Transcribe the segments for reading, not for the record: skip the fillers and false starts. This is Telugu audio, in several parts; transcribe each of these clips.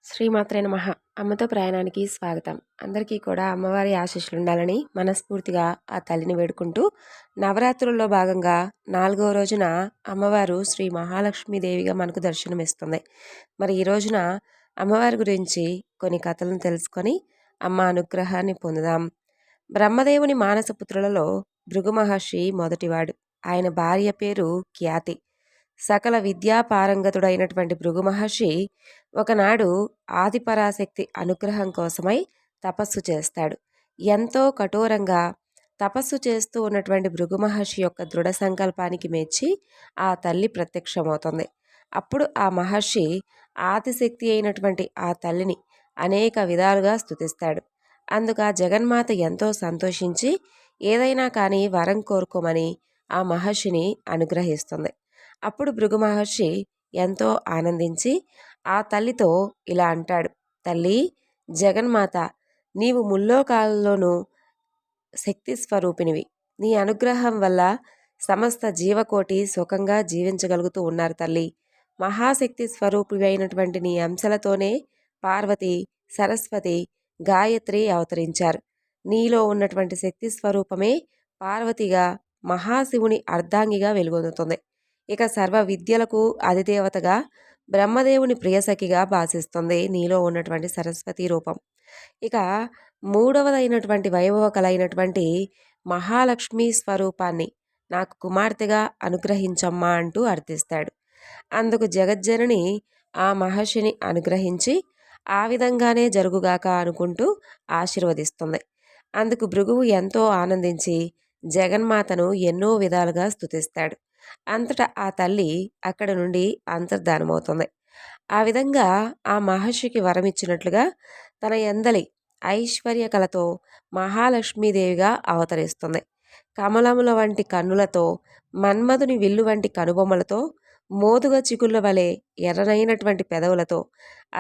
శ్రీమాత్రే నమః. అమ్మతో ప్రయాణానికి స్వాగతం. అందరికీ కూడా అమ్మవారి ఆశీస్సులు ఉండాలని మనస్ఫూర్తిగా ఆ తల్లిని వేడుకుంటూ, నవరాత్రుల్లో భాగంగా 4వ రోజున అమ్మవారు శ్రీ మహాలక్ష్మీదేవిగా మనకు దర్శనమిస్తుంది. మరి ఈ రోజున అమ్మవారి గురించి కొన్ని కథలను తెలుసుకొని అమ్మ అనుగ్రహాన్ని పొందుదాం. బ్రహ్మదేవుని మానసపుత్రులలో భృగు మహర్షి మొదటివాడు. ఆయన భార్య పేరు ఖ్యాతి. సకల విద్యా పారంగతుడైనటువంటి భృగు మహర్షి ఒకనాడు ఆదిపరాశక్తి అనుగ్రహం కోసమై తపస్సు చేస్తాడు. ఎంతో కఠోరంగా తపస్సు చేస్తూ ఉన్నటువంటి భృగు మహర్షి యొక్క దృఢ సంకల్పానికి మెచ్చి ఆ తల్లి ప్రత్యక్షమవుతుంది. అప్పుడు ఆ మహర్షి ఆదిశక్తి అయినటువంటి ఆ తల్లిని అనేక విధాలుగా స్తుతిస్తాడు. అందుకు ఆ జగన్మాత ఎంతో సంతోషించి ఏదైనా కానీ వరం కోరుకోమని ఆ మహర్షిని అనుగ్రహిస్తుంది. అప్పుడు భృగు మహర్షి ఎంతో ఆనందించి ఆ తల్లితో ఇలా అంటాడు, తల్లి జగన్మాత, నీవు ముల్లోకాలలోనూ శక్తి స్వరూపినివి. నీ అనుగ్రహం వల్ల సమస్త జీవకోటి సుఖంగా జీవించగలుగుతూ ఉన్నారు తల్లి. మహాశక్తి స్వరూపివి అయినటువంటి నీ అంశలతోనే పార్వతి, సరస్వతి, గాయత్రి అవతరించారు. నీలో ఉన్నటువంటి శక్తి స్వరూపమే పార్వతిగా మహాశివుని అర్ధాంగిగా వెలుగొందుతుంది. ఇక సర్వ విద్యలకు అధిదేవతగా బ్రహ్మదేవుని ప్రియసఖిగా భాసిస్తుంది నీలో ఉన్నటువంటి సరస్వతి రూపం. ఇక మూడవదైనటువంటి వైభవ కలైనటువంటి మహాలక్ష్మి స్వరూపాన్ని నాకు కుమార్తెగా అనుగ్రహించమ్మా అంటూ అర్థిస్తాడు. అందుకు జగజ్జనని ఆ మహర్షిని అనుగ్రహించి ఆ విధంగానే జరుగుగాక అనుకుంటూ ఆశీర్వదిస్తుంది. అందుకు భృగువు ఎంతో ఆనందించి జగన్మాతను ఎన్నో విధాలుగా స్తుతిస్తాడు. అంతటా ఆ తల్లి అక్కడ నుండి అంతర్ధానమవుతుంది. ఆ విధంగా ఆ మహర్షికి వరమిచ్చినట్లుగా తన యందలి ఐశ్వర్య కలతో మహాలక్ష్మీదేవిగా అవతరిస్తుంది. కమలముల వంటి కన్నులతో, మన్మధుని విల్లు వంటి కనుబొమ్మలతో, మోదుగ చిగుళ్ళ వలె ఎర్రనైనటువంటి పెదవులతో,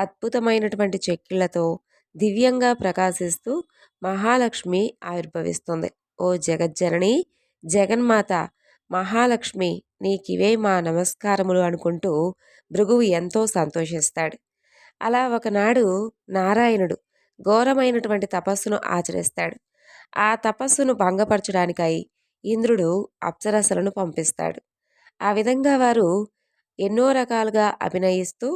అద్భుతమైనటువంటి చెక్కిళ్లతో దివ్యంగా ప్రకాశిస్తూ మహాలక్ష్మి ఆవిర్భవిస్తుంది. ఓ జగజ్జనని, జగన్మాత మహాలక్ష్మి, నీకివే మా నమస్కారములు అనుకుంటూ భృగువు ఎంతో సంతోషిస్తాడు. అలా ఒకనాడు నారాయణుడు ఘోరమైనటువంటి తపస్సును ఆచరిస్తాడు. ఆ తపస్సును భంగపరచడానికై ఇంద్రుడు అప్సరసలను పంపిస్తాడు. ఆ విధంగా వారు ఎన్నో రకాలుగా అభినయిస్తూ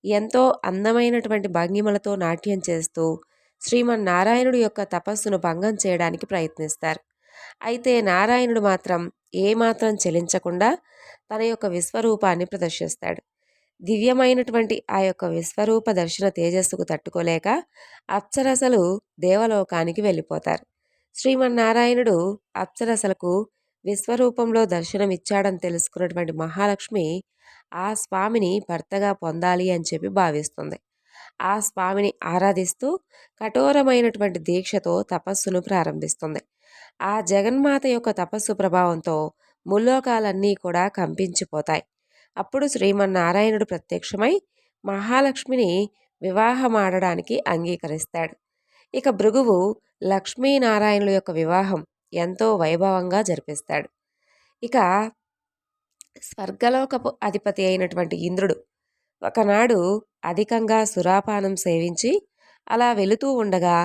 ఎంతో అందమైనటువంటి భంగిమలతో నాట్యం చేస్తూ శ్రీమన్నారాయణుడి యొక్క తపస్సును భంగం చేయడానికి ప్రయత్నిస్తారు. అయితే నారాయణుడు మాత్రం ఏమాత్రం చెలించకుండా తన యొక్క విశ్వరూపాన్ని ప్రదర్శిస్తాడు. దివ్యమైనటువంటి ఆ యొక్క విశ్వరూప దర్శన తేజస్సుకు తట్టుకోలేక అప్సరసలు దేవలోకానికి వెళ్ళిపోతారు. శ్రీమన్నారాయణుడు అప్సరసలకు విశ్వరూపంలో దర్శనమిచ్చాడని తెలుసుకున్నటువంటి మహాలక్ష్మి ఆ స్వామిని భర్తగా పొందాలి అని చెప్పి భావిస్తుంది. ఆ స్వామిని ఆరాధిస్తూ కఠోరమైనటువంటి దీక్షతో తపస్సును ప్రారంభిస్తుంది. ఆ జగన్మాత యొక్క తపస్సు ప్రభావంతో ముల్లోకాలన్నీ కూడా కంపించిపోతాయి. అప్పుడు శ్రీమన్నారాయణుడు ప్రత్యక్షమై మహాలక్ష్మిని వివాహమాడడానికి అంగీకరిస్తాడు. ఇక భృగువు లక్ష్మీనారాయణుల యొక్క వివాహం ఎంతో వైభవంగా జరిపిస్తాడు. ఇక స్వర్గలోకపు అధిపతి అయినటువంటి ఇంద్రుడు ఒకనాడు అధికంగా సురాపానం సేవించి అలా వెళుతూ ఉండగా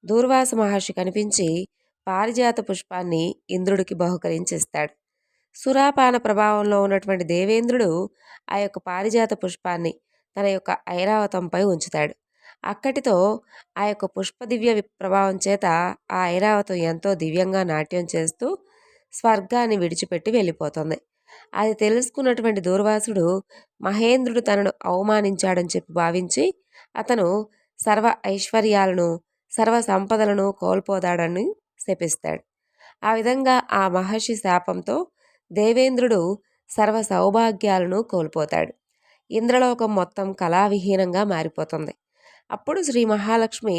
దూర్వాస మహర్షి కనిపించి పారిజాత పుష్పాన్ని ఇంద్రుడికి బహుకరించిస్తాడు. సురాపాన ప్రభావంలో ఉన్నటువంటి దేవేంద్రుడు ఆ యొక్క పారిజాత పుష్పాన్ని తన యొక్క ఐరావతంపై ఉంచుతాడు. అక్కటితో ఆ యొక్క పుష్ప దివ్య ప్రభావం చేత ఆ ఐరావతం ఎంతో దివ్యంగా నాట్యం చేస్తూ స్వర్గాన్ని విడిచిపెట్టి వెళ్ళిపోతుంది. అది తెలుసుకున్నటువంటి దూర్వాసుడు మహేంద్రుడు తనను అవమానించాడని చెప్పి భావించి అతను సర్వ ఐశ్వర్యాలను, సర్వ సంపదలను కోల్పోతాడని శపిస్తాడు. ఆ విధంగా ఆ మహర్షి శాపంతో దేవేంద్రుడు సర్వ సౌభాగ్యాలను కోల్పోతాడు. ఇంద్రలోకం మొత్తం కళావిహీనంగా మారిపోతుంది. అప్పుడు శ్రీ మహాలక్ష్మి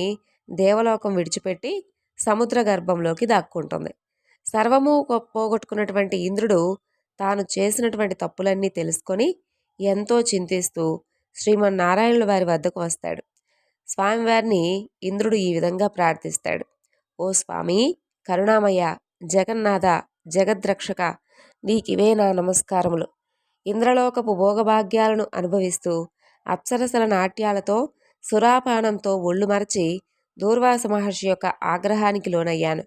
దేవలోకం విడిచిపెట్టి సముద్ర గర్భంలోకి దాక్కుంటుంది. సర్వము పోగొట్టుకున్నటువంటి ఇంద్రుడు తాను చేసినటువంటి తప్పులన్నీ తెలుసుకొని ఎంతో చింతిస్తూ శ్రీమన్నారాయణుల వారి వద్దకు వస్తాడు. స్వామివారిని ఇంద్రుడు ఈ విధంగా ప్రార్థిస్తాడు. ఓ స్వామి, కరుణామయ్య, జగన్నాథ, జగద్రక్షక, నీకివే నా నమస్కారములు. ఇంద్రలోకపు భోగభాగ్యాలను అనుభవిస్తూ అప్సరసల నాట్యాలతో సురాపానంతో ఒళ్ళు మరచి దూర్వాస మహర్షి యొక్క ఆగ్రహానికి లోనయ్యాను.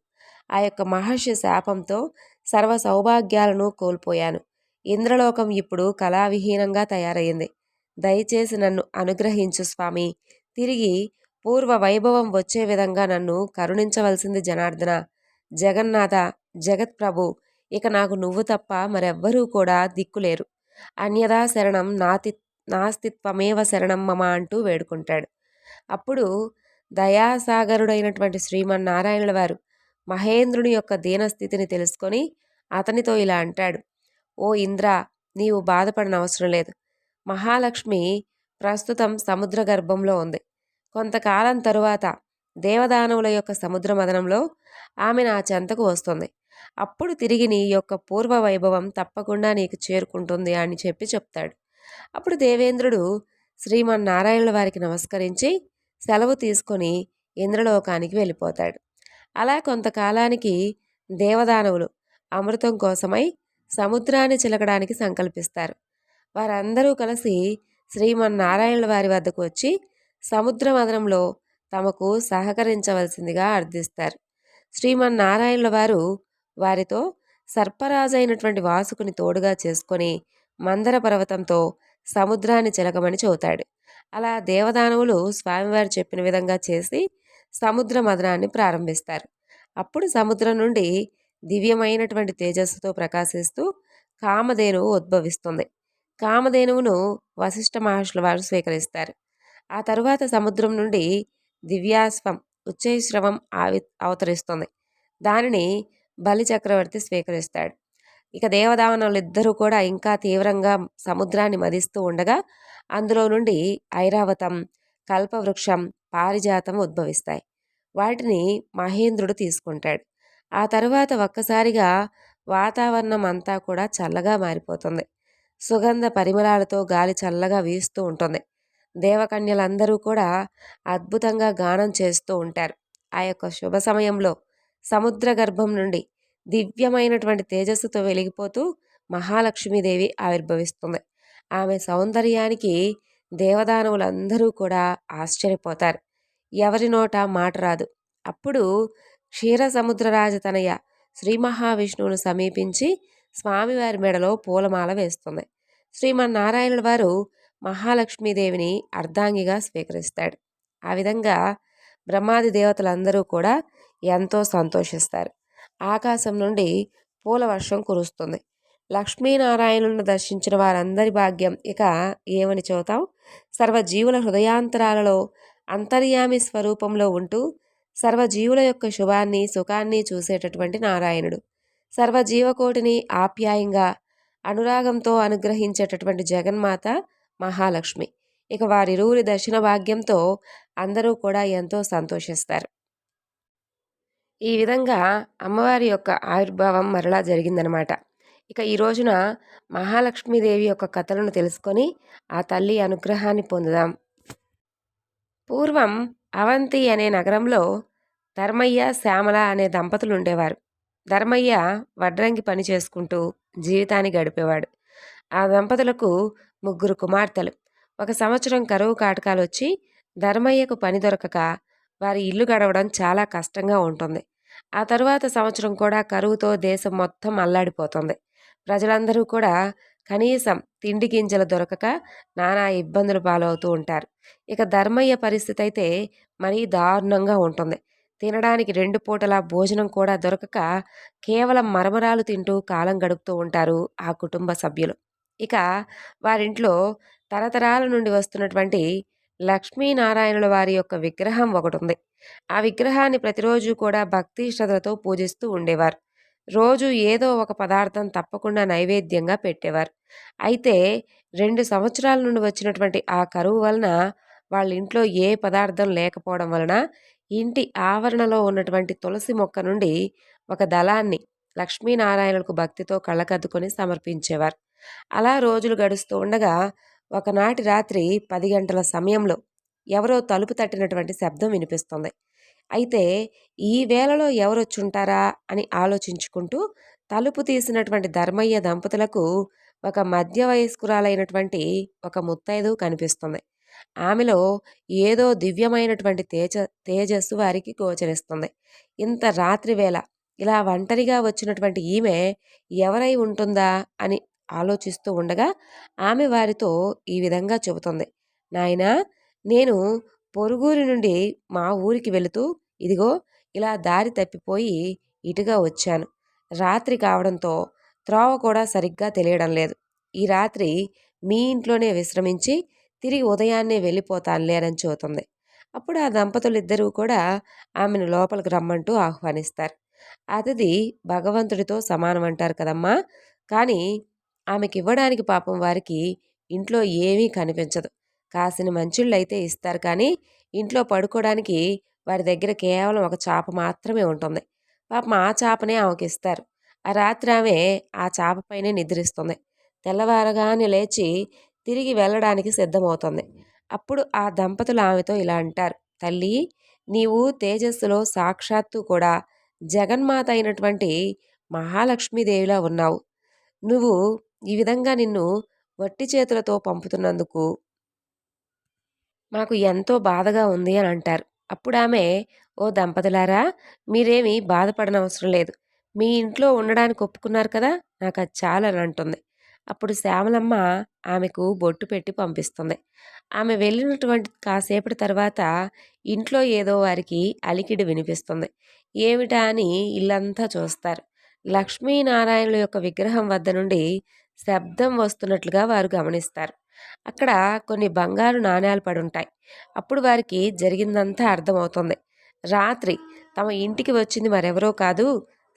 ఆ యొక్క మహర్షి శాపంతో సర్వ సౌభాగ్యాలను కోల్పోయాను. ఇంద్రలోకం ఇప్పుడు కళావిహీనంగా తయారయ్యింది. దయచేసి నన్ను అనుగ్రహించు స్వామి. తిరిగి పూర్వ వైభవం వచ్చే విధంగా నన్ను కరుణించవలసింది జనార్దన. జగన్నాథ, జగత్ప్రభు, ఇక నాకు నువ్వు తప్ప మరెవ్వరూ కూడా దిక్కులేరు. అన్యదా శరణం నాస్తిత్వమేవ శరణం మమ అంటూ వేడుకుంటాడు. అప్పుడు దయాసాగరుడైనటువంటి శ్రీమన్నారాయణుల వారు మహేంద్రుని యొక్క దీనస్థితిని తెలుసుకొని అతనితో ఇలా అంటాడు. ఓ ఇంద్ర, నీవు బాధపడనవసరం లేదు. మహాలక్ష్మి ప్రస్తుతం సముద్ర గర్భంలో ఉంది. కొంతకాలం తరువాత దేవదానవుల యొక్క సముద్ర మదనంలో ఆమె నా చెంతకు వస్తుంది. అప్పుడు తిరిగి నీ యొక్క పూర్వ వైభవం తప్పకుండా నీకు చేరుకుంటుంది అని చెప్తాడు. అప్పుడు దేవేంద్రుడు శ్రీమన్నారాయణుల వారికి నమస్కరించి సెలవు తీసుకొని ఇంద్రలోకానికి వెళ్ళిపోతాడు. అలా కొంతకాలానికి దేవదానవులు అమృతం కోసమై సముద్రాన్ని చిలకడానికి సంకల్పిస్తారు. వారందరూ కలిసి శ్రీమన్నారాయణుల వారి వద్దకు వచ్చి సముద్ర మదనంలో తమకు సహకరించవలసిందిగా అర్థిస్తారు. శ్రీమన్నారాయణుల వారు వారితో సర్పరాజైనటువంటి వాసుకుని తోడుగా చేసుకొని మందర పర్వతంతో సముద్రాన్ని చిలకమని చెబుతాడు. అలా దేవదానవులు స్వామివారు చెప్పిన విధంగా చేసి సముద్ర మదనాన్ని ప్రారంభిస్తారు. అప్పుడు సముద్రం నుండి దివ్యమైనటువంటి తేజస్సుతో ప్రకాశిస్తూ కామధేనువు ఉద్భవిస్తుంది. కామధేనువును వశిష్ఠ మహర్షుల వారు స్వీకరిస్తారు. ఆ తరువాత సముద్రం నుండి దివ్యాశ్వం ఉచ్చైశ్రవం అవతరిస్తుంది. దానిని బలి చక్రవర్తి స్వీకరిస్తాడు. ఇక దేవదానవులిద్దరూ కూడా ఇంకా తీవ్రంగా సముద్రాన్ని మదిస్తూ ఉండగా అందులో నుండి ఐరావతం, కల్పవృక్షం, పారిజాతం ఉద్భవిస్తాయి. వాటిని మహేంద్రుడు తీసుకుంటాడు. ఆ తరువాత ఒక్కసారిగా వాతావరణం అంతా కూడా చల్లగా మారిపోతుంది. సుగంధ పరిమళాలతో గాలి చల్లగా వీస్తూ ఉంటుంది. దేవకన్యలందరూ కూడా అద్భుతంగా గానం చేస్తూ ఉంటారు. ఆ యొక్క శుభ సమయంలో సముద్ర గర్భం నుండి దివ్యమైనటువంటి తేజస్సుతో వెలిగిపోతూ మహాలక్ష్మీదేవి ఆవిర్భవిస్తుంది. ఆమె సౌందర్యానికి దేవదానవులందరూ కూడా ఆశ్చర్యపోతారు. ఎవరి నోట మాట రాదు. అప్పుడు క్షీరసముద్రరాజతనయ శ్రీ మహావిష్ణువును సమీపించి స్వామివారి మెడలో పూలమాల వేస్తుంది. శ్రీమన్నారాయణుల వారు మహాలక్ష్మీదేవిని అర్ధాంగిగా స్వీకరిస్తాడు. ఆ విధంగా బ్రహ్మాది దేవతలందరూ కూడా ఎంతో సంతోషిస్తారు. ఆకాశం నుండి పూల వర్షం కురుస్తుంది. లక్ష్మీనారాయణులను దర్శించిన వారందరి భాగ్యం ఇక ఏమని చెబుతాం. సర్వజీవుల హృదయాంతరాలలో అంతర్యామి స్వరూపంలో ఉంటూ సర్వజీవుల యొక్క శుభాన్ని సుఖాన్ని చూసేటటువంటి నారాయణుడు, సర్వజీవకోటిని ఆప్యాయంగా అనురాగంతో అనుగ్రహించేటటువంటి జగన్మాత మహాలక్ష్మి. ఇక వారిరువురి దర్శన భాగ్యంతో అందరూ కూడా ఎంతో సంతోషిస్తారు. ఈ విధంగా అమ్మవారి యొక్క ఆవిర్భావం మరలా జరిగిందనమాట. ఇక ఈ రోజున మహాలక్ష్మీదేవి యొక్క కథలను తెలుసుకొని ఆ తల్లి అనుగ్రహాన్ని పొందుదాం. పూర్వం అవంతి అనే నగరంలో ధర్మయ్య, శ్యామల అనే దంపతులు ఉండేవారు. ధర్మయ్య వడ్రంగి పని చేసుకుంటూ జీవితాన్ని గడిపేవాడు. ఆ దంపతులకు 3 కుమార్తెలు. ఒక సంవత్సరం కరువు కాటకాలు వచ్చి ధర్మయ్యకు పని దొరకక వారి ఇల్లు గడవడం చాలా కష్టంగా ఉంటుంది. ఆ తరువాత సంవత్సరం కూడా కరువుతో దేశం మొత్తం అల్లాడిపోతుంది. ప్రజలందరూ కూడా కనీసం తిండి గింజలు దొరకక నానా ఇబ్బందులు పాలవుతూ ఉంటారు. ఇక ధర్మయ్య పరిస్థితి అయితే మరీ దారుణంగా ఉంటుంది. తినడానికి 2 పూటల భోజనం కూడా దొరకక కేవలం మరమరాలు తింటూ కాలం గడుపుతూ ఉంటారు ఆ కుటుంబ సభ్యులు. ఇక వారింట్లో తరతరాల నుండి వస్తున్నటువంటి లక్ష్మీనారాయణుల వారి యొక్క విగ్రహం ఒకటి ఉంది. ఆ విగ్రహాన్ని ప్రతిరోజు కూడా భక్తి శ్రద్ధలతో పూజిస్తూ ఉండేవారు. రోజు ఏదో ఒక పదార్థం తప్పకుండా నైవేద్యంగా పెట్టేవారు. అయితే 2 సంవత్సరాల నుండి వచ్చినటువంటి ఆ కరువు వలన వాళ్ళ ఇంట్లో ఏ పదార్థం లేకపోవడం వలన ఇంటి ఆవరణలో ఉన్నటువంటి తులసి మొక్క నుండి ఒక దళాన్ని లక్ష్మీనారాయణులకు భక్తితో కళ్ళకద్దుకొని సమర్పించేవారు. అలా రోజులు గడుస్తూ ఉండగా ఒకనాటి రాత్రి 10 గంటల సమయంలో ఎవరో తలుపు తట్టినటువంటి శబ్దం వినిపిస్తుంది. అయితే ఈ వేళలో ఎవరొచ్చుంటారా అని ఆలోచించుకుంటూ తలుపు తీసినటువంటి ధర్మయ్య దంపతులకు ఒక మధ్య వయస్కురాలైనటువంటి ఒక ముత్తైదు కనిపిస్తుంది. ఆమెలో ఏదో దివ్యమైనటువంటి తేజస్సు వారికి గోచరిస్తుంది. ఇంత రాత్రి వేళ ఇలా ఒంటరిగా వచ్చినటువంటి ఈమె ఎవరై ఉంటుందా అని ఆలోచిస్తూ ఉండగా ఆమె వారితో ఈ విధంగా చెబుతుంది. నాయనా, నేను పొరుగురి నుండి మా ఊరికి వెళుతూ ఇదిగో ఇలా దారి తప్పిపోయి ఇటుగా వచ్చాను. రాత్రి కావడంతో త్రోవ కూడా సరిగ్గా తెలియడం లేదు. ఈ రాత్రి మీ ఇంట్లోనే విశ్రమించి తిరిగి ఉదయాన్నే వెళ్ళిపోతానులే అని చెబుతుంది. అప్పుడు ఆ దంపతులిద్దరూ కూడా ఆమెను లోపలికి రమ్మంటూ ఆహ్వానిస్తారు. అతిథి భగవంతుడితో సమానం అంటారు కదమ్మా! కానీ ఆమెకివ్వడానికి పాపం వారికి ఇంట్లో ఏమీ కనిపించదు. కాసిన మంచిళ్ళైతే ఇస్తారు కానీ ఇంట్లో పడుకోవడానికి వారి దగ్గర కేవలం ఒక చాప మాత్రమే ఉంటుంది. పాపం ఆ చాపనే ఆమెకిస్తారు. ఆ రాత్రి ఆమె ఆ చాప పైనే నిద్రిస్తుంది. తెల్లవారగానే లేచి తిరిగి వెళ్ళడానికి సిద్ధమవుతుంది. అప్పుడు ఆ దంపతులు ఆమెతో ఇలా అంటారు. తల్లి, నీవు తేజస్సులో సాక్షాత్తు కూడా జగన్మాత అయినటువంటి మహాలక్ష్మీదేవిలా ఉన్నావు. నువ్వు ఈ విధంగా నిన్ను వట్టి చేతులతో పంపుతున్నందుకు మాకు ఎంతో బాధగా ఉంది అని అంటారు. అప్పుడామె, ఓ దంపతులారా, మీరేమీ బాధపడనవసరం లేదు. మీ ఇంట్లో ఉండడానికి ఒప్పుకున్నారు కదా, నాకది చాలని అంటుంది. అప్పుడు శ్యామలమ్మ ఆమెకు బొట్టు పెట్టి పంపిస్తుంది. ఆమె వెళ్ళినటువంటి కాసేపటి తర్వాత ఇంట్లో ఏదో వారికి అలికిడి వినిపిస్తుంది. ఏమిటా అని ఇల్లంతా చూస్తారు. లక్ష్మీనారాయణుల యొక్క విగ్రహం వద్ద నుండి శబ్దం వస్తున్నట్లుగా వారు గమనిస్తారు. అక్కడ కొన్ని బంగారు నాణేలు పడుంటాయి. అప్పుడు వారికి జరిగిందంతా అర్థమవుతుంది. రాత్రి తమ ఇంటికి వచ్చింది మరెవరో కాదు,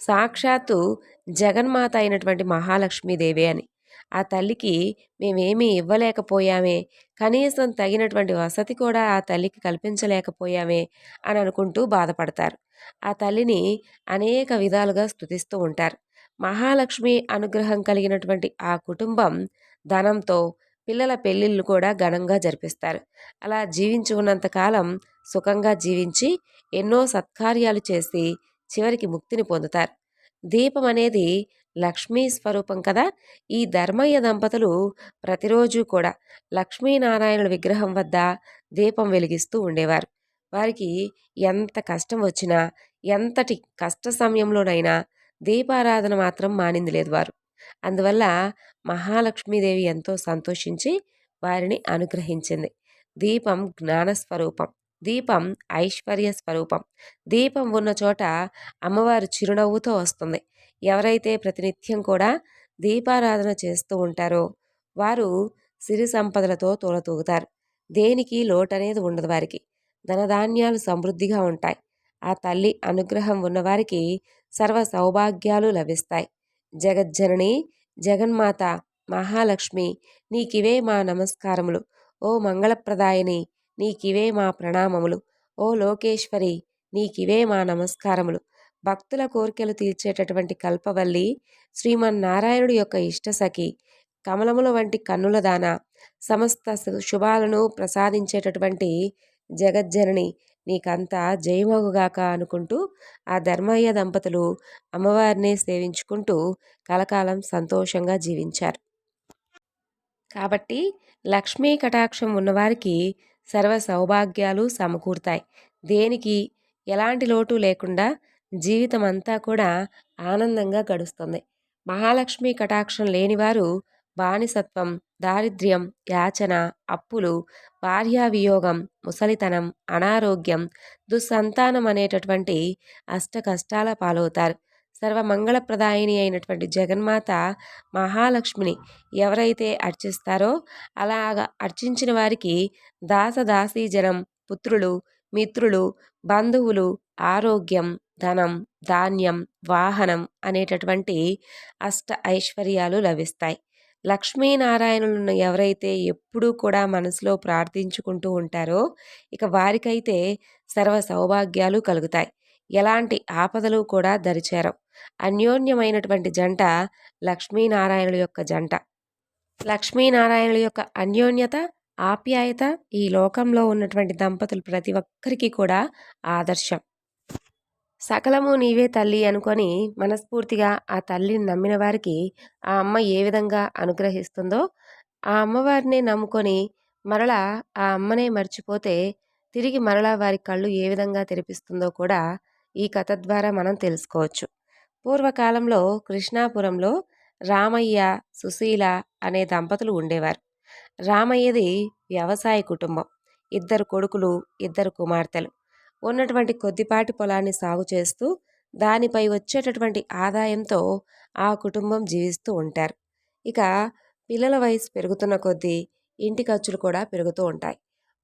సాక్షాత్తు జగన్మాత అయినటువంటి మహాలక్ష్మీదేవి అని. ఆ తల్లికి మేమేమీ ఇవ్వలేకపోయామే, కనీసం తగినటువంటి వసతి కూడా ఆ తల్లికి కల్పించలేకపోయామే అని అనుకుంటూ బాధపడతారు. ఆ తల్లిని అనేక విధాలుగా స్తుతిస్తూ ఉంటారు. మహాలక్ష్మి అనుగ్రహం కలిగినటువంటి ఆ కుటుంబం ధనంతో పిల్లల పెళ్ళిళ్ళు కూడా ఘనంగా జరిపిస్తారు. అలా జీవించి ఉన్నంతకాలం సుఖంగా జీవించి ఎన్నో సత్కార్యాలు చేసి చివరికి ముక్తిని పొందుతారు. దీపం అనేది లక్ష్మీ స్వరూపం కదా. ఈ ధర్మయ్య దంపతులు ప్రతిరోజు కూడా లక్ష్మీనారాయణుల విగ్రహం వద్ద దీపం వెలిగిస్తూ ఉండేవారు. వారికి ఎంత కష్టం వచ్చినా, ఎంతటి కష్ట సమయంలోనైనా దీపారాధన మాత్రం మానింది లేదు వారు. అందువల్ల మహాలక్ష్మీదేవి ఎంతో సంతోషించి వారిని అనుగ్రహించింది. దీపం జ్ఞానస్వరూపం, దీపం ఐశ్వర్య స్వరూపం. దీపం ఉన్న చోట అమ్మవారు చిరునవ్వుతో వస్తుంది. ఎవరైతే ప్రతినిత్యం కూడా దీపారాధన చేస్తూ ఉంటారో వారు సిరి సంపదలతో తూలతూగుతారు. దేనికి లోటనేది ఉండదు వారికి. ధనధాన్యాలు సమృద్ధిగా ఉంటాయి. ఆ తల్లి అనుగ్రహం ఉన్నవారికి సర్వ సౌభాగ్యాలు లభిస్తాయి. జగజ్జనని, జగన్మాత, మహాలక్ష్మి, నీకివే మా నమస్కారములు. ఓ మంగళప్రదాయిని, నీకివే మా ప్రణామములు. ఓ లోకేశ్వరి, నీకివే మా నమస్కారములు. భక్తుల కోరికలు తీర్చేటటువంటి కల్పవల్లి, శ్రీమన్నారాయణుడి యొక్క ఇష్టసఖి, కమలముల వంటి కన్నుల దాన, సమస్త శుభాలను ప్రసాదించేటటువంటి జగజ్జనని, నీకంతా జయమగుగాక అనుకుంటూ ఆ ధర్మయ్య దంపతులు అమ్మవారిని సేవించుకుంటూ కలకాలం సంతోషంగా జీవించారు. కాబట్టి లక్ష్మీ కటాక్షం ఉన్నవారికి సర్వ సౌభాగ్యాలు సమకూరుతాయి. దేనికి ఎలాంటి లోటు లేకుండా జీవితం అంతా కూడా ఆనందంగా గడుస్తుంది. మహాలక్ష్మి కటాక్షం లేనివారు బానిసత్వం, దారిద్ర్యం, యాచన, అప్పులు, భార్యావియోగం, ముసలితనం, అనారోగ్యం, దుస్సంతానం అనేటటువంటి అష్ట కష్టాల పాలవుతారు. సర్వమంగళప్రదాయిని అయినటువంటి జగన్మాత మహాలక్ష్మిని ఎవరైతే అర్చిస్తారో అలాగా అర్చించిన వారికి దాసదాసీజనం, పుత్రులు, మిత్రులు, బంధువులు, ఆరోగ్యం, ధనం, ధాన్యం, వాహనం అనేటటువంటి అష్ట ఐశ్వర్యాలు లభిస్తాయి. లక్ష్మీనారాయణులను ఎవరైతే ఎప్పుడూ కూడా మనసులో ప్రార్థించుకుంటూ ఉంటారో ఇక వారికైతే సర్వ సౌభాగ్యాలు కలుగుతాయి. ఎలాంటి ఆపదలు కూడా దరిచేరవు. అన్యోన్యమైనటువంటి జంట లక్ష్మీనారాయణుల యొక్క జంట. లక్ష్మీనారాయణుల యొక్క అన్యోన్యత, ఆప్యాయత ఈ లోకంలో ఉన్నటువంటి దంపతులు ప్రతి ఒక్కరికి కూడా ఆదర్శం. సకలము నీవే తల్లి అనుకొని మనస్ఫూర్తిగా ఆ తల్లిని నమ్మిన వారికి ఆ అమ్మ ఏ విధంగా అనుగ్రహిస్తుందో ఆ అమ్మవారిని నమ్ముకొని మరలా ఆ అమ్మనే మర్చిపోతే తిరిగి మరలా వారి కళ్ళు ఏ విధంగా తెరిపిస్తుందో కూడా ఈ కథ ద్వారా మనం తెలుసుకోవచ్చు. పూర్వకాలంలో కృష్ణాపురంలో రామయ్య, సుశీల అనే దంపతులు ఉండేవారు. రామయ్యది వ్యవసాయ కుటుంబం. ఇద్దరు కొడుకులు, ఇద్దరు కుమార్తెలు. ఉన్నటువంటి కొద్దిపాటి పొలాన్ని సాగు చేస్తూ దానిపై వచ్చేటటువంటి ఆదాయంతో ఆ కుటుంబం జీవిస్తూ ఉంటారు. ఇక పిల్లల వయసు పెరుగుతున్న కొద్దీ ఇంటి ఖర్చులు కూడా పెరుగుతూ ఉంటాయి.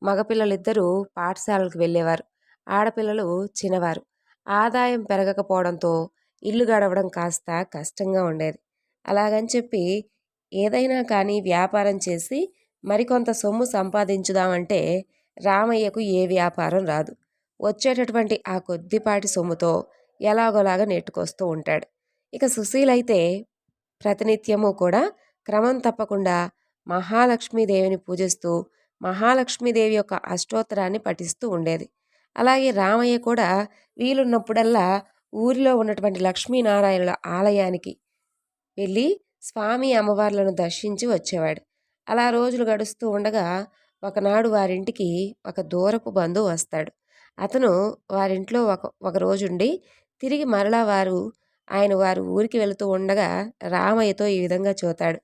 మగపిల్లలిద్దరూ పాఠశాలకు వెళ్ళేవారు. ఆడపిల్లలు చిన్నవారు. ఆదాయం పెరగకపోవడంతో ఇల్లు గడవడం కాస్త కష్టంగా ఉండేది. అలాగని చెప్పి ఏదైనా కానీ వ్యాపారం చేసి మరికొంత సొమ్ము సంపాదించుదామంటే రామయ్యకు ఏ వ్యాపారం రాదు. వచ్చేటటువంటి ఆ కొద్దిపాటి సొమ్ముతో ఎలాగోలాగా నెట్టుకొస్తూ ఉంటాడు. ఇక సుశీలైతే ప్రతినిత్యము కూడా క్రమం తప్పకుండా మహాలక్ష్మీదేవిని పూజిస్తూ మహాలక్ష్మీదేవి యొక్క అష్టోత్తరాన్ని పఠిస్తూ ఉండేది. అలాగే రామయ్య కూడా వీలున్నప్పుడల్లా ఊరిలో ఉన్నటువంటి లక్ష్మీనారాయణుల ఆలయానికి వెళ్ళి స్వామి అమ్మవార్లను దర్శించి వచ్చేవాడు. అలా రోజులు గడుస్తూ ఉండగా ఒకనాడు వారింటికి ఒక దూరపు బంధువు వస్తాడు. అతను వారింట్లో ఒక రోజుండి తిరిగి మరలా వారు ఊరికి వెళుతూ ఉండగా రామయ్యతో ఈ విధంగా చూతాడు.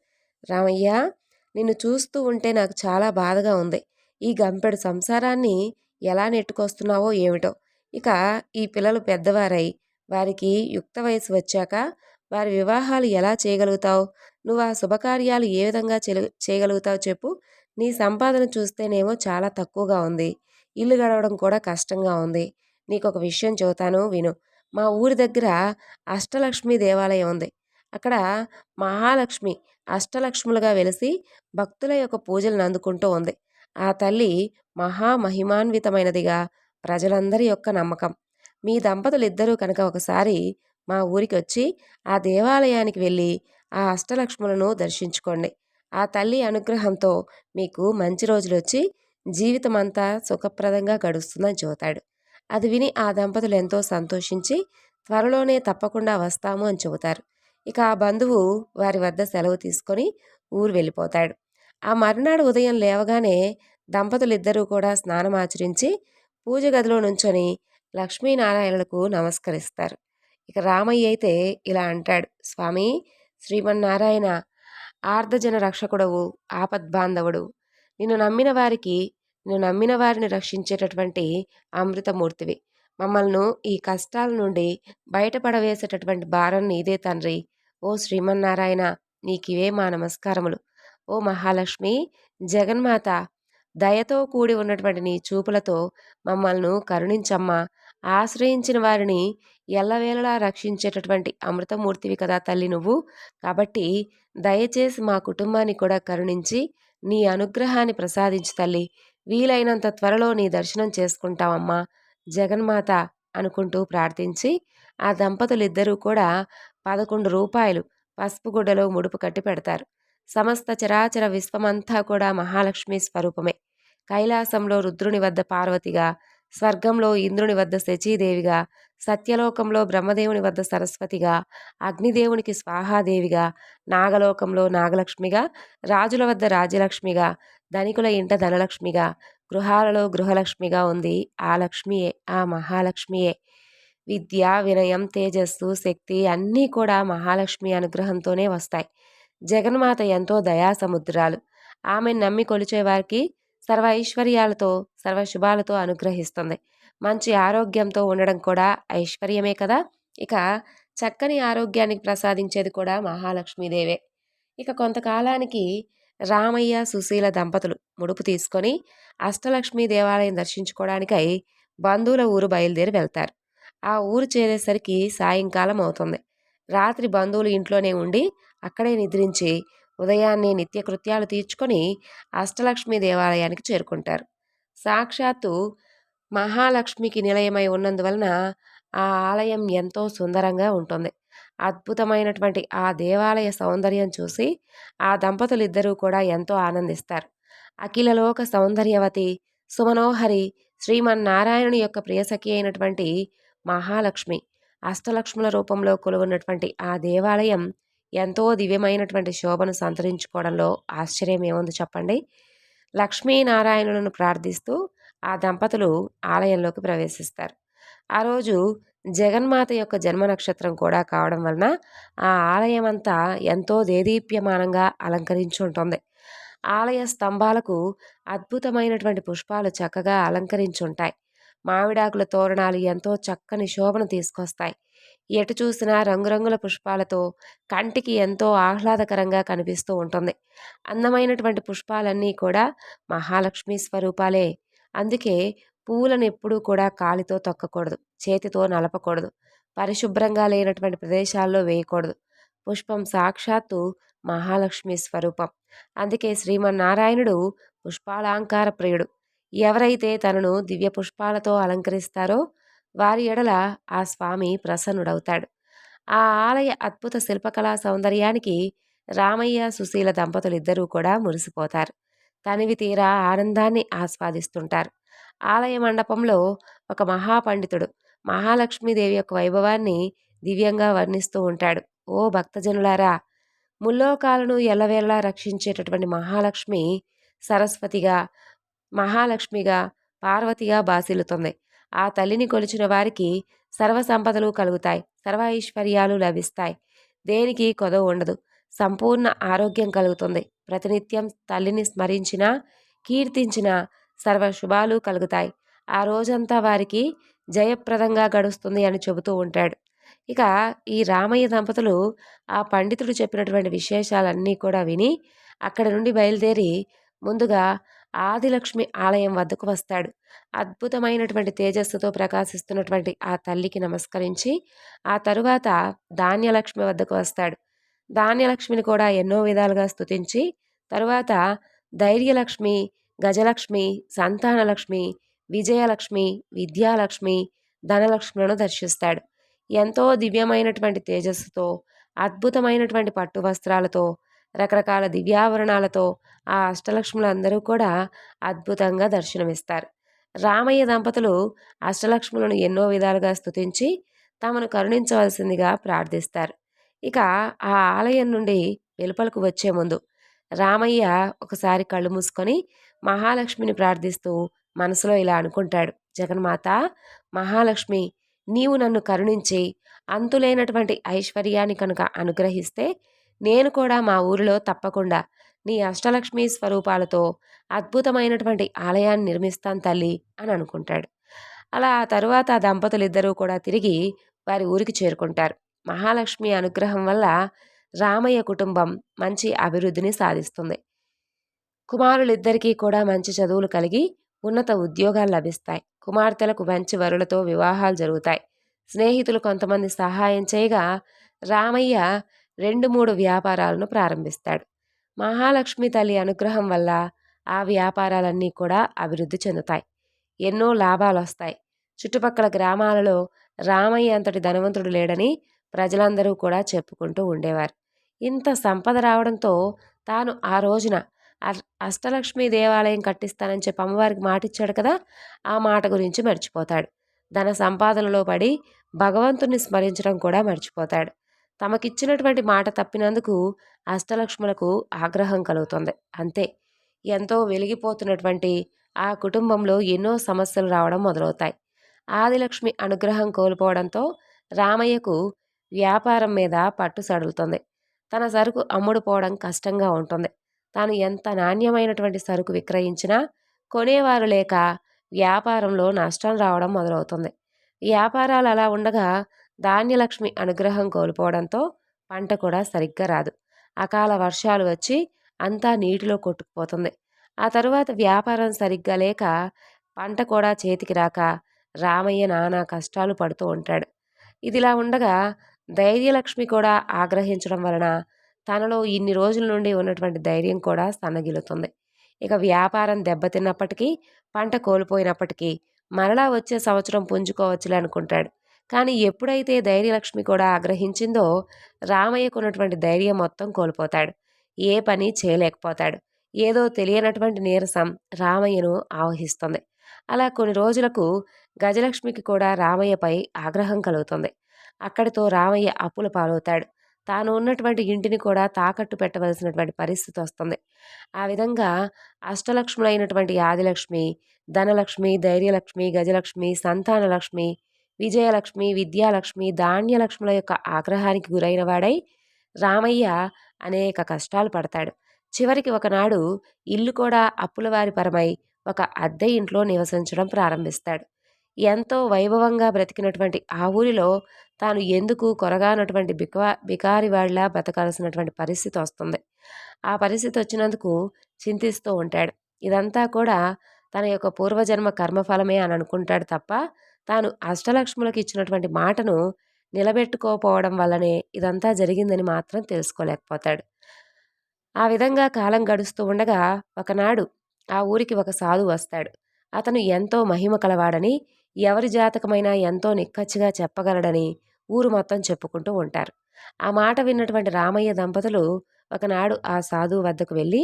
రామయ్య, నిన్ను చూస్తూ ఉంటే నాకు చాలా బాధగా ఉంది. ఈ గంపెడు సంసారాన్ని ఎలా నెట్టుకొస్తున్నావో ఏమిటో. ఇక ఈ పిల్లలు పెద్దవారై వారికి యుక్త వయసు వచ్చాక వారి వివాహాలు ఎలా చేయగలుగుతావు? నువ్వు ఆ శుభకార్యాలు ఏ విధంగా చేయగలుగుతావు చెప్పు? నీ సంపాదన చూస్తేనేమో చాలా తక్కువగా ఉంది. ఇల్లు గడవడం కూడా కష్టంగా ఉంది. నీకొక విషయం చెబుతాను విను. మా ఊరి దగ్గర అష్టలక్ష్మి దేవాలయం ఉంది. అక్కడ మహాలక్ష్మి అష్టలక్ష్ములుగా వెలిసి భక్తుల యొక్క పూజలను అందుకుంటూ ఉంది. ఆ తల్లి మహామహిమాన్వితమైనదిగా ప్రజలందరి యొక్క నమ్మకం. మీ దంపతులిద్దరూ కనుక ఒకసారి మా ఊరికి వచ్చి ఆ దేవాలయానికి వెళ్ళి ఆ అష్టలక్ష్ములను దర్శించుకోండి. ఆ తల్లి అనుగ్రహంతో మీకు మంచి రోజులు వచ్చి జీవితమంతా సుఖప్రదంగా గడుస్తుందని చెబుతాడు. అది విని ఆ దంపతులు ఎంతో సంతోషించి త్వరలోనే తప్పకుండా వస్తాము అని చెబుతారు. ఇక ఆ బంధువు వారి వద్ద సెలవు తీసుకొని ఊరు వెళ్ళిపోతాడు. ఆ మర్నాడు ఉదయం లేవగానే దంపతులిద్దరూ కూడా స్నానం ఆచరించి పూజ గదిలో నుంచొని లక్ష్మీనారాయణులకు నమస్కరిస్తారు. ఇక రామయ్య అయితే ఇలా అంటాడు. స్వామి శ్రీమన్నారాయణ, ఆర్ధజన రక్షకుడవు, ఆపద్బాంధవుడు, నిన్ను నమ్మిన వారిని రక్షించేటటువంటి అమృతమూర్తివి. మమ్మల్ని ఈ కష్టాల నుండి బయటపడవేసేటటువంటి భారం నీదే తండ్రి. ఓ శ్రీమన్నారాయణ, నీకివే మా నమస్కారములు. ఓ మహాలక్ష్మి, జగన్మాత, దయతో కూడి ఉన్నటువంటి నీ చూపులతో మమ్మల్ని కరుణించమ్మా. ఆశ్రయించిన వారిని ఎల్లవేళలా రక్షించేటటువంటి అమృతమూర్తివి కదా తల్లి నువ్వు. కాబట్టి దయచేసి మా కుటుంబాన్ని కూడా కరుణించి నీ అనుగ్రహాన్ని ప్రసాదించు తల్లి. వీలైనంత త్వరలో నీ దర్శనం చేసుకుంటామమ్మా జగన్మాత అనుకుంటూ ప్రార్థించి ఆ దంపతులిద్దరూ కూడా 11 రూపాయలు పసుపు గుడ్డలో ముడుపు కట్టి పెడతారు. సమస్త చరాచర విశ్వమంతా కూడా మహాలక్ష్మి స్వరూపమే. కైలాసంలో రుద్రుని వద్ద పార్వతిగా, స్వర్గంలో ఇంద్రుని వద్ద శచీదేవిగా, సత్యలోకంలో బ్రహ్మదేవుని వద్ద సరస్వతిగా, అగ్నిదేవునికి స్వాహాదేవిగా, నాగలోకంలో నాగలక్ష్మిగా, రాజుల వద్ద రాజ్యలక్ష్మిగా, ధనికుల ఇంట ధనలక్ష్మిగా, గృహాలలో గృహలక్ష్మిగా ఉంది ఆ లక్ష్మియే, ఆ మహాలక్ష్మియే. విద్య, వినయం, తేజస్సు, శక్తి అన్నీ కూడా మహాలక్ష్మి అనుగ్రహంతోనే వస్తాయి. జగన్మాత ఎంతో దయాసముద్రాలు. ఆమెను నమ్మి కొలిచేవారికి సర్వ ఐశ్వర్యాలతో సర్వశుభాలతో అనుగ్రహిస్తుంది. మంచి ఆరోగ్యంతో ఉండడం కూడా ఐశ్వర్యమే కదా. ఇక చక్కని ఆరోగ్యానికి ప్రసాదించేది కూడా మహాలక్ష్మీదేవే. ఇక కొంతకాలానికి రామయ్య, సుశీల దంపతులు ముడుపు తీసుకొని అష్టలక్ష్మి దేవాలయం దర్శించుకోవడానికై బంధువుల ఊరు బయలుదేరి వెళ్తారు. ఆ ఊరు చేరేసరికి సాయంకాలం అవుతుంది. రాత్రి బంధువులు ఇంట్లోనే ఉండి అక్కడే నిద్రించి ఉదయాన్నే నిత్యకృత్యాలు తీర్చుకొని అష్టలక్ష్మి దేవాలయానికి చేరుకుంటారు. సాక్షాత్తు మహాలక్ష్మికి నిలయమై ఉన్నందువలన ఆ ఆలయం ఎంతో సుందరంగా ఉంటుంది. అద్భుతమైనటువంటి ఆ దేవాలయ సౌందర్యం చూసి ఆ దంపతులిద్దరూ కూడా ఎంతో ఆనందిస్తారు. అఖిలలోక సౌందర్యవతి, సుమనోహరి, శ్రీమన్నారాయణుని యొక్క ప్రియసఖి అయినటువంటి మహాలక్ష్మి అష్టలక్ష్ముల రూపంలో కొలువున్నటువంటి ఆ దేవాలయం ఎంతో దివ్యమైనటువంటి శోభను సంతరించుకోవడంలో ఆశ్చర్యం ఏముంది చెప్పండి. లక్ష్మీనారాయణులను ప్రార్థిస్తూ ఆ దంపతులు ఆలయంలోకి ప్రవేశిస్తారు. ఆ రోజు జగన్మాత యొక్క జన్మ నక్షత్రం కూడా కావడం వలన ఆ ఆలయం అంతా ఎంతో దేదీప్యమానంగా అలంకరించి ఉంటుంది. ఆలయ స్తంభాలకు అద్భుతమైనటువంటి పుష్పాలు చక్కగా అలంకరించుంటాయి. మామిడాకుల తోరణాలు ఎంతో చక్కని శోభను తీసుకొస్తాయి. ఎటు చూసినా రంగురంగుల పుష్పాలతో కంటికి ఎంతో ఆహ్లాదకరంగా కనిపిస్తూ ఉంటుంది. అందమైనటువంటి పుష్పాలన్నీ కూడా మహాలక్ష్మి స్వరూపాలే. అందుకే పువ్వులను ఎప్పుడూ కూడా కాలితో తొక్కకూడదు, చేతితో నలపకూడదు, పరిశుభ్రంగా లేనటువంటి ప్రదేశాల్లో వేయకూడదు. పుష్పం సాక్షాత్తు మహాలక్ష్మి స్వరూపం. అందుకే శ్రీమన్నారాయణుడు పుష్పాలంకార ప్రియుడు. ఎవరైతే తనను దివ్య పుష్పాలతో అలంకరిస్తారో వారి ఎడల ఆ స్వామి ప్రసన్నుడవుతాడు. ఆ ఆలయ అద్భుత శిల్పకళా సౌందర్యానికి రామయ్య సుశీల దంపతులిద్దరూ కూడా మురిసిపోతారు. తనివి తీరా ఆనందాన్ని ఆస్వాదిస్తుంటారు. ఆలయ మండపంలో ఒక మహాపండితుడు మహాలక్ష్మీదేవి యొక్క వైభవాన్ని దివ్యంగా వర్ణిస్తూ ఉంటాడు. ఓ భక్తజనులారా, ముల్లోకాలను ఎల్లవేళలా రక్షించేటటువంటి మహాలక్ష్మి సరస్వతిగా, మహాలక్ష్మిగా, పార్వతిగా బాసిల్లుతుంది. ఆ తల్లిని కొలిచిన వారికి సర్వ సంపదలు కలుగుతాయి, సర్వ ఐశ్వర్యాలు లభిస్తాయి, దేనికి కొదవ ఉండదు, సంపూర్ణ ఆరోగ్యం కలుగుతుంది. ప్రతినిత్యం తల్లిని స్మరించినా కీర్తించిన సర్వ శుభాలు కలుగుతాయి. ఆ రోజంతా వారికి జయప్రదంగా గడుస్తుంది అని చెబుతూ ఉంటాడు. ఇక ఈ రామయ్య దంపతులు ఆ పండితుడు చెప్పినటువంటి విశేషాలన్నీ కూడా విని అక్కడి నుండి బయలుదేరి ముందుగా ఆదిలక్ష్మి ఆలయం వద్దకు వస్తాడు. అద్భుతమైనటువంటి తేజస్సుతో ప్రకాశిస్తున్నటువంటి ఆ తల్లికి నమస్కరించి ఆ తరువాత ధాన్యలక్ష్మి వద్దకు వస్తాడు. ధాన్యలక్ష్మిని కూడా ఎన్నో విధాలుగా స్తుతించి తరువాత ధైర్యలక్ష్మి, గజలక్ష్మి, సంతానలక్ష్మి, విజయలక్ష్మి, విద్యాలక్ష్మి, ధనలక్ష్ములను దర్శిస్తాడు. ఎంతో దివ్యమైనటువంటి తేజస్సుతో, అద్భుతమైనటువంటి పట్టు వస్త్రాలతో, రకరకాల దివ్యాభరణాలతో ఆ అష్టలక్ష్ములందరూ కూడా అద్భుతంగా దర్శనమిస్తారు. రామయ్య దంపతులు అష్టలక్ష్ములను ఎన్నో విధాలుగా స్తుతించి తమను కరుణించవలసిందిగా ప్రార్థిస్తారు. ఇక ఆ ఆలయం నుండి వెలుపలకు వచ్చే ముందు రామయ్య ఒకసారి కళ్ళు మూసుకొని మహాలక్ష్మిని ప్రార్థిస్తూ మనసులో ఇలా అనుకుంటాడు. జగన్మాత మహాలక్ష్మి, నీవు నన్ను కరుణించి అంతులేనటువంటి ఐశ్వర్యాన్ని కనుక అనుగ్రహిస్తే నేను కూడా మా ఊరిలో తప్పకుండా నీ అష్టలక్ష్మి స్వరూపాలతో అద్భుతమైనటువంటి ఆలయాన్ని నిర్మిస్తాను తల్లి అని అనుకుంటాడు. అలా ఆ తరువాత ఆ దంపతులిద్దరూ కూడా తిరిగి వారి ఊరికి చేరుకుంటారు. మహాలక్ష్మి అనుగ్రహం వల్ల రామయ్య కుటుంబం మంచి అభివృద్ధిని సాధిస్తుంది. కుమారులిద్దరికీ కూడా మంచి చదువులు కలిగి ఉన్నత ఉద్యోగాలు లభిస్తాయి. కుమార్తెలకు మంచి వరులతో వివాహాలు జరుగుతాయి. స్నేహితులు కొంతమంది సహాయం చేయగా రామయ్య 2-3 వ్యాపారాలను ప్రారంభిస్తాడు. మహాలక్ష్మి తల్లి అనుగ్రహం వల్ల ఆ వ్యాపారాలన్నీ కూడా అభివృద్ధి చెందుతాయి. ఎన్నో లాభాలు వస్తాయి. చుట్టుపక్కల గ్రామాలలో రామయ్య అంతటి ధనవంతుడు లేడని ప్రజలందరూ కూడా చెప్పుకుంటూ ఉండేవారు. ఇంత సంపద రావడంతో తాను ఆ రోజున అష్టలక్ష్మి దేవాలయం కట్టిస్తానని చెప్పి అమ్మవారికి మాటిచ్చాడు కదా, ఆ మాట గురించి మర్చిపోతాడు. ధన సంపాదనలో పడి భగవంతుణ్ణి స్మరించడం కూడా మర్చిపోతాడు. తమకిచ్చినటువంటి మాట తప్పినందుకు అష్టలక్ష్ములకు ఆగ్రహం కలుగుతుంది. అంతే, ఎంతో వెలిగిపోతున్నటువంటి ఆ కుటుంబంలో ఎన్నో సమస్యలు రావడం మొదలవుతాయి. ఆదిలక్ష్మి అనుగ్రహం కోల్పోవడంతో రామయ్యకు వ్యాపారం మీద పట్టు సడులుతుంది. తన సరుకు అమ్ముడుపోవడం కష్టంగా ఉంటుంది. తాను ఎంత నాణ్యమైనటువంటి సరుకు విక్రయించినా కొనేవారు లేక వ్యాపారంలో నష్టం రావడం మొదలవుతుంది. వ్యాపారాలు అలా ఉండగా ధాన్యలక్ష్మి అనుగ్రహం కోల్పోవడంతో పంట కూడా సరిగ్గా రాదు. అకాల వర్షాలు వచ్చి అంతా నీటిలో కొట్టుకుపోతుంది. ఆ తరువాత వ్యాపారం సరిగ్గా లేక పంట కూడా చేతికి రాక రామయ్య నానా కష్టాలు పడుతూ ఉంటాడు. ఇదిలా ఉండగా ధైర్యలక్ష్మి కూడా ఆగ్రహించడం వలన తనలో ఇన్ని రోజుల నుండి ఉన్నటువంటి ధైర్యం కూడా సన్నగిలుతుంది. ఇక వ్యాపారం దెబ్బతిన్నప్పటికీ, పంట కోల్పోయినప్పటికీ మరలా వచ్చే సంవత్సరం పుంజుకోవచ్చులే అనుకుంటాడు. కానీ ఎప్పుడైతే ధైర్యలక్ష్మి కూడా ఆగ్రహించిందో రామయ్యకున్నటువంటి ధైర్యం మొత్తం కోల్పోతాడు. ఏ పని చేయలేకపోతాడు. ఏదో తెలియనటువంటి నీరసం రామయ్యను ఆవహిస్తుంది. అలా కొన్ని రోజులకు గజలక్ష్మికి కూడా రామయ్యపై ఆగ్రహం కలుగుతుంది. అక్కడితో రామయ్య అప్పుల పాలవుతాడు. తాను ఉన్నటువంటి ఇంటిని కూడా తాకట్టు పెట్టవలసినటువంటి పరిస్థితి వస్తుంది. ఆ విధంగా అష్టలక్ష్ములైనటువంటి ఆదిలక్ష్మి, ధనలక్ష్మి, ధైర్యలక్ష్మి, గజలక్ష్మి, సంతానలక్ష్మి, విజయలక్ష్మి, విద్యాలక్ష్మి, ధాన్యలక్ష్ముల యొక్క ఆగ్రహానికి గురైన వాడై రామయ్య అనేక కష్టాలు పడతాడు. చివరికి ఒకనాడు ఇల్లు కూడా అప్పుల వారి పరమై ఒక అద్దె ఇంట్లో నివసించడం ప్రారంభిస్తాడు. ఎంతో వైభవంగా బ్రతికినటువంటి ఆ ఊరిలో తాను ఎందుకు కొరగానటువంటి బికారివాడిలా బ్రతకాల్సినటువంటి పరిస్థితి వస్తుంది. ఆ పరిస్థితి వచ్చినందుకు చింతిస్తూ ఉంటాడు. ఇదంతా కూడా తన యొక్క పూర్వజన్మ కర్మఫలమే అని అనుకుంటాడు తప్ప తాను అష్టలక్ష్ములకు ఇచ్చినటువంటి మాటను నిలబెట్టుకోకపోవడం వల్లనే ఇదంతా జరిగిందని మాత్రం తెలుసుకోలేకపోతాడు. ఆ విధంగా కాలం గడుస్తూ ఉండగా ఒకనాడు ఆ ఊరికి ఒక సాధువు వస్తాడు. అతను ఎంతో మహిమ కలవాడని, ఎవరి జాతకమైనా ఎంతో నిక్కచ్చిగా చెప్పగలడని ఊరు మొత్తం చెప్పుకుంటూ ఉంటారు. ఆ మాట విన్నటువంటి రామయ్య దంపతులు ఒకనాడు ఆ సాధువు వద్దకు వెళ్ళి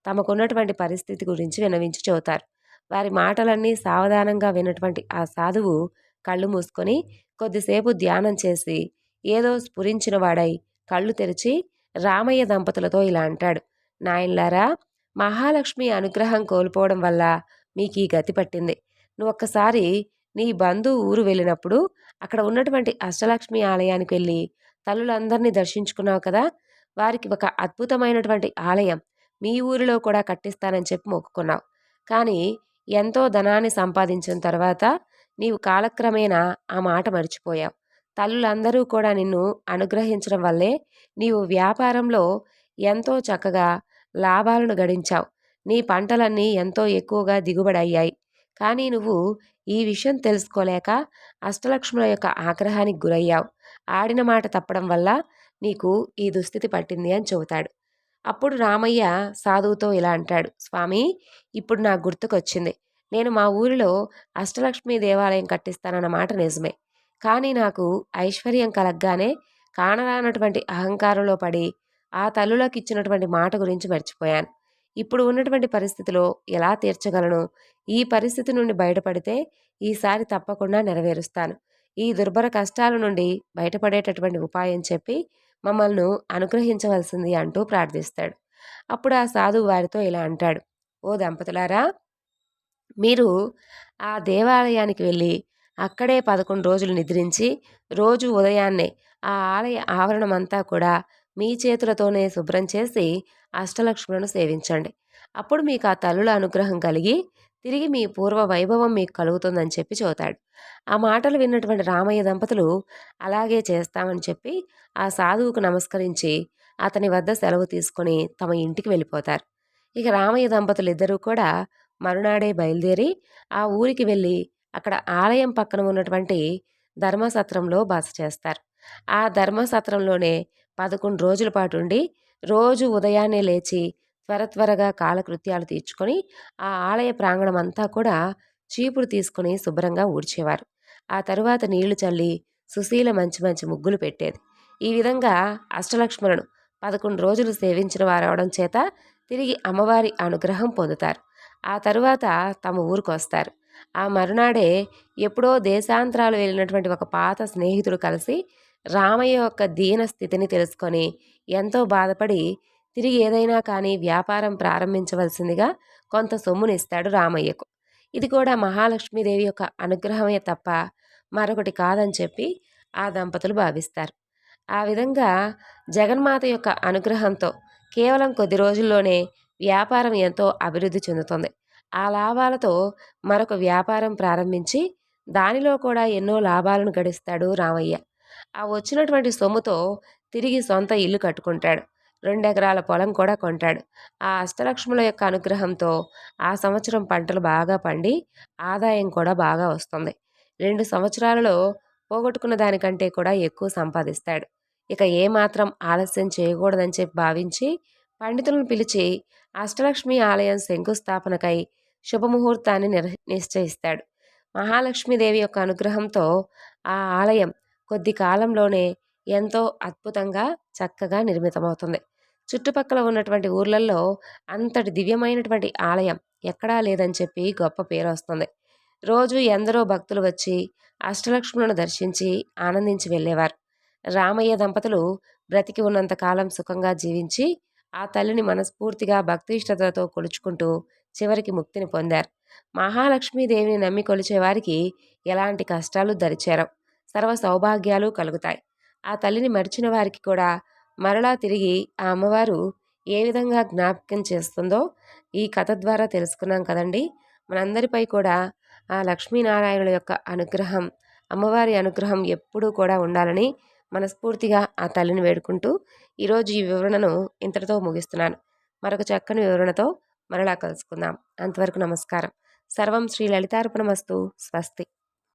తమకున్నటువంటి పరిస్థితి గురించి విన్నవించి చెబుతారు. వారి మాటలన్నీ సావధానంగా విన్నటువంటి ఆ సాధువు కళ్ళు మూసుకొని కొద్దిసేపు ధ్యానం చేసి ఏదో స్ఫురించిన వాడై కళ్ళు తెరిచి రామయ్య దంపతులతో ఇలా అంటాడు. నాయన్లారా, మహాలక్ష్మి అనుగ్రహం కోల్పోవడం వల్ల మీకు ఈ గతి పట్టింది. నువ్వొక్కసారి నీ బంధువు ఊరు వెళ్ళినప్పుడు అక్కడ ఉన్నటువంటి అష్టలక్ష్మి ఆలయానికి వెళ్ళి తల్లులందరినీ దర్శించుకున్నావు కదా, వారికి ఒక అద్భుతమైనటువంటి ఆలయం మీ ఊరిలో కూడా కట్టిస్తానని చెప్పి మొక్కుకున్నావు. కానీ ఎంతో ధనాన్ని సంపాదించిన తర్వాత నీవు కాలక్రమేణా ఆ మాట మర్చిపోయావు. తల్లులందరూ కూడా నిన్ను అనుగ్రహించడం వల్లే నీవు వ్యాపారంలో ఎంతో చక్కగా లాభాలను గడించావు. నీ పంటలన్నీ ఎంతో ఎక్కువగా దిగుబడి అయ్యాయి. కానీ నువ్వు ఈ విషయం తెలుసుకోలేక అష్టలక్ష్ముల యొక్క ఆగ్రహానికి గురయ్యావు. ఆడిన మాట తప్పడం వల్ల నీకు ఈ దుస్థితి పట్టింది అని చెబుతాడు. అప్పుడు రామయ్య సాధువుతో ఇలా అంటాడు. స్వామి, ఇప్పుడు నాకు గుర్తుకొచ్చింది. నేను మా ఊరిలో అష్టలక్ష్మి దేవాలయం కట్టిస్తానన్న మాట నిజమే. కానీ నాకు ఐశ్వర్యం కలగ్గానే కానరానటువంటి అహంకారంలో పడి ఆ తల్లులకు ఇచ్చినటువంటి మాట గురించి మర్చిపోయాను. ఇప్పుడు ఉన్నటువంటి పరిస్థితిలో ఎలా తీర్చగలను? ఈ పరిస్థితి నుండి బయటపడితే ఈసారి తప్పకుండా నెరవేరుస్తాను. ఈ దుర్భర కష్టాల నుండి బయటపడేటటువంటి ఉపాయం చెప్పి మమ్మల్ని అనుగ్రహించవలసింది అంటూ ప్రార్థిస్తాడు. అప్పుడు ఆ సాధువు వారితో ఇలా అంటాడు. ఓ దంపతులారా, మీరు ఆ దేవాలయానికి వెళ్ళి అక్కడే 11 రోజులు నిద్రించి రోజు ఉదయాన్నే ఆ ఆలయ ఆవరణమంతా కూడా మీ చేతులతోనే శుభ్రం చేసి అష్టలక్ష్ములను సేవించండి. అప్పుడు మీకు ఆ తల్లుల అనుగ్రహం కలిగి తిరిగి మీ పూర్వ వైభవం మీకు కలుగుతుందని చెప్పి చెబుతాడు. ఆ మాటలు విన్నటువంటి రామయ్య దంపతులు అలాగే చేస్తామని చెప్పి ఆ సాధువుకు నమస్కరించి అతని వద్ద సెలవు తీసుకొని తమ ఇంటికి వెళ్ళిపోతారు. ఇక రామయ్య దంపతులు ఇద్దరూ కూడా మరునాడే బయలుదేరి ఆ ఊరికి వెళ్ళి అక్కడ ఆలయం పక్కన ఉన్నటువంటి ధర్మసత్రంలో బస చేస్తారు. ఆ ధర్మసత్రంలోనే 11 రోజుల పాటు ఉండి రోజు ఉదయాన్నే లేచి త్వరగా కాలకృత్యాలు తీర్చుకొని ఆ ఆలయ ప్రాంగణం అంతా కూడా చీపురు తీసుకుని శుభ్రంగా ఊడ్చేవారు. ఆ తరువాత నీళ్లు చల్లి సుశీల మంచి మంచి ముగ్గులు పెట్టేది. ఈ విధంగా అష్టలక్ష్ములను 11 రోజులు సేవించిన వారవడం చేత తిరిగి అమ్మవారి అనుగ్రహం పొందుతారు. ఆ తరువాత తమ ఊరికి వస్తారు. ఆ మరునాడే ఎప్పుడో దేశాంతరాలు వెళ్ళినటువంటి ఒక పాత స్నేహితుడు కలిసి రామయ్య యొక్క దీన స్థితిని తెలుసుకొని ఎంతో బాధపడి తిరిగి ఏదైనా కానీ వ్యాపారం ప్రారంభించవలసిందిగా కొంత సొమ్మునిస్తాడు రామయ్యకు. ఇది కూడా మహాలక్ష్మీదేవి యొక్క అనుగ్రహమే తప్ప మరొకటి కాదని చెప్పి ఆ దంపతులు భావిస్తారు. ఆ విధంగా జగన్మాత యొక్క అనుగ్రహంతో కేవలం కొద్ది రోజుల్లోనే వ్యాపారం ఎంతో అభివృద్ధి చెందుతుంది. ఆ లాభాలతో మరొక వ్యాపారం ప్రారంభించి దానిలో కూడా ఎన్నో లాభాలను గడిస్తాడు రామయ్య. ఆ వచ్చినటువంటి సొమ్ముతో తిరిగి సొంత ఇల్లు కట్టుకుంటాడు. 2 ఎకరాల పొలం కూడా కొంటాడు. ఆ అష్టలక్ష్ముల యొక్క అనుగ్రహంతో ఆ సంవత్సరం పంటలు బాగా పండి ఆదాయం కూడా బాగా వస్తుంది. 2 సంవత్సరాలలో పోగొట్టుకున్న దానికంటే కూడా ఎక్కువ సంపాదిస్తాడు. ఇక ఏమాత్రం ఆలస్యం చేయకూడదని చెప్పి భావించి పండితులను పిలిచి అష్టలక్ష్మి ఆలయం శంకుస్థాపనకై శుభముహూర్తాన్ని నిశ్చయిస్తాడు. మహాలక్ష్మీదేవి యొక్క అనుగ్రహంతో ఆ ఆలయం కొద్ది కాలంలోనే ఎంతో అద్భుతంగా చక్కగా నిర్మితమవుతుంది. చుట్టుపక్కల ఉన్నటువంటి ఊర్లలో అంతటి దివ్యమైనటువంటి ఆలయం ఎక్కడా లేదని చెప్పి గొప్ప పేరు వస్తుంది. రోజు ఎందరో భక్తులు వచ్చి అష్టలక్ష్ములను దర్శించి ఆనందించి వెళ్ళేవారు. రామయ్య దంపతులు బ్రతికి ఉన్నంత కాలం సుఖంగా జీవించి ఆ తల్లిని మనస్ఫూర్తిగా భక్తిష్టతతో కొలుచుకుంటూ చివరికి ముక్తిని పొందారు. మహాలక్ష్మీదేవిని నమ్మి కొలిచేవారికి ఎలాంటి కష్టాలు దరిచేరవు, సర్వ సౌభాగ్యాలు కలుగుతాయి. ఆ తల్లిని మరిచిన వారికి కూడా మరలా తిరిగి ఆ అమ్మవారు ఏ విధంగా జ్ఞాపకం చేస్తుందో ఈ కథ ద్వారా తెలుసుకున్నాం కదండి. మనందరిపై కూడా ఆ లక్ష్మీనారాయణుల యొక్క అనుగ్రహం, అమ్మవారి అనుగ్రహం ఎప్పుడూ కూడా ఉండాలని మనస్ఫూర్తిగా ఆ తల్లిని వేడుకుంటూ ఈరోజు ఈ వివరణను ఇంతటితో ముగిస్తున్నాను. మరొక చక్కని వివరణతో మరలా కలుసుకుందాం. అంతవరకు నమస్కారం. సర్వం శ్రీ లలితార్పణమస్తు. స్వస్తి.